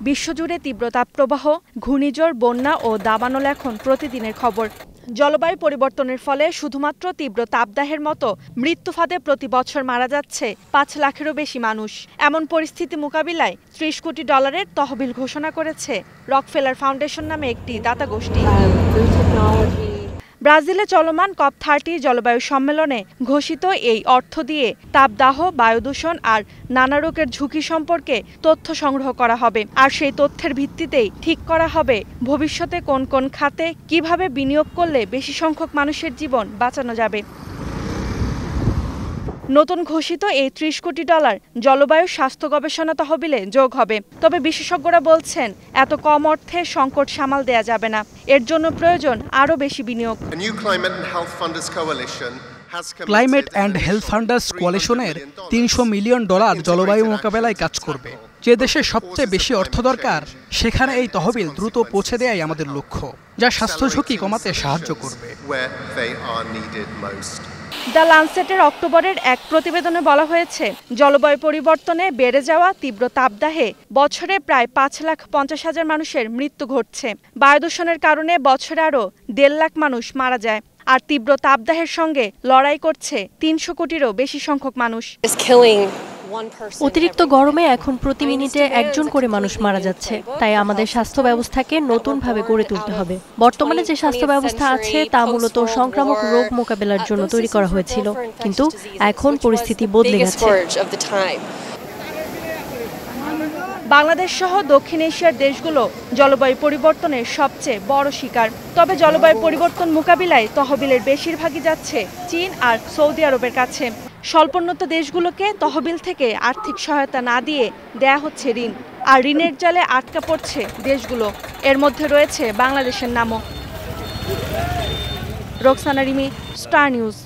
বিশ্বজুড়ে তীব্র তাপপ্রবাহ, ঘূর্ণিঝড়, বন্যা ও দাবানল এখন প্রতিদিনের খবর। জলবায়ু পরিবর্তনের ফলে শুধুমাত্র তীব্র তাপদাহের মতো মৃত্যু ফাঁদে প্রতি বছর মারা যাচ্ছে ৫ লাখেরও বেশি মানুষ। এমন পরিস্থিতি মোকাবিলায় $৩০ কোটি তহবিল ঘোষণা করেছে রকফেলার ফাউন্ডেশন নামে একটি দাতা গোষ্ঠী। ব্রাজিলে চলমান COP30 জলবায়ু সম্মেলনে ঘোষিত এই অর্থ দিয়ে তাপদাহ, বায়ুদূষণ আর নানা রোগের ঝুঁকি সম্পর্কে তথ্য সংগ্রহ করা হবে। আর সেই তথ্যের ভিত্তিতেই ঠিক করা হবে ভবিষ্যতে কোন কোন খাতে কিভাবে বিনিয়োগ করলে বেশি সংখ্যক মানুষের জীবন বাঁচানো যাবে। নতুন ঘোষিত এই $৩০ কোটি জলবায়ু স্বাস্থ্য গবেষণা তহবিলে যোগ হবে। তবে বিশেষজ্ঞরা বলছেন, এত কম অর্থে সংকট সামাল দেয়া যাবে না। এর জন্য প্রয়োজন আরও বেশি বিনিয়োগ। ক্লাইমেট অ্যান্ড হেলথ ফান্ডার্স কোয়ালিশনের $৩০০ মিলিয়ন জলবায়ু মোকাবেলায় কাজ করবে। যে দেশে সবচেয়ে বেশি অর্থ দরকার সেখানে এই তহবিল দ্রুত পৌঁছে দেয়াই আমাদের লক্ষ্য, যা স্বাস্থ্য ঝুঁকি কমাতে সাহায্য করবে। দ্য ল্যান্সেটের অক্টোবরের এক প্রতিবেদনে বলা হয়েছে, জলবায়ু পরিবর্তনে বেড়ে যাওয়া তীব্র তাপদাহে বছরে প্রায় 5,50,000 মানুষের মৃত্যু ঘটছে। বায়ুদূষণের কারণে বছরে আরও 1.5 লাখ মানুষ মারা যায়। আর তীব্র তাপদাহের সঙ্গে লড়াই করছে 300 কোটিরও বেশি সংখ্যক মানুষ। অতিরিক্ত গরমে এখন প্রতি মিনিটে একজন করে মানুষ মারা যাচ্ছে। তাই আমাদের স্বাস্থ্য ব্যবস্থাকে নতুনভাবে গড়ে তুলতে হবে। বর্তমানে যে স্বাস্থ্য ব্যবস্থা আছে তা মূলত সংক্রামক রোগ মোকাবেলার জন্য তৈরি করা হয়েছিল, কিন্তু এখন পরিস্থিতি বদলে গেছে। বাংলাদেশ সহ দক্ষিণ এশিয়ার দেশগুলো জলবায়ু পরিবর্তনের সবচেয়ে বড় শিকার। তবে জলবায়ু পরিবর্তন মোকাবিলায় তহবিলের বেশিরভাগই যাচ্ছে চীন আর সৌদি আরবের কাছে। স্বল্পোন্নত দেশগুলোকে তহবিল থেকে আর্থিক সহায়তা না দিয়ে দেয়া হচ্ছে ঋণ, আর ঋণের জালে আটকা পড়ছে দেশগুলো। এর মধ্যে রয়েছে বাংলাদেশের নামও। Roksana Rimi, star news.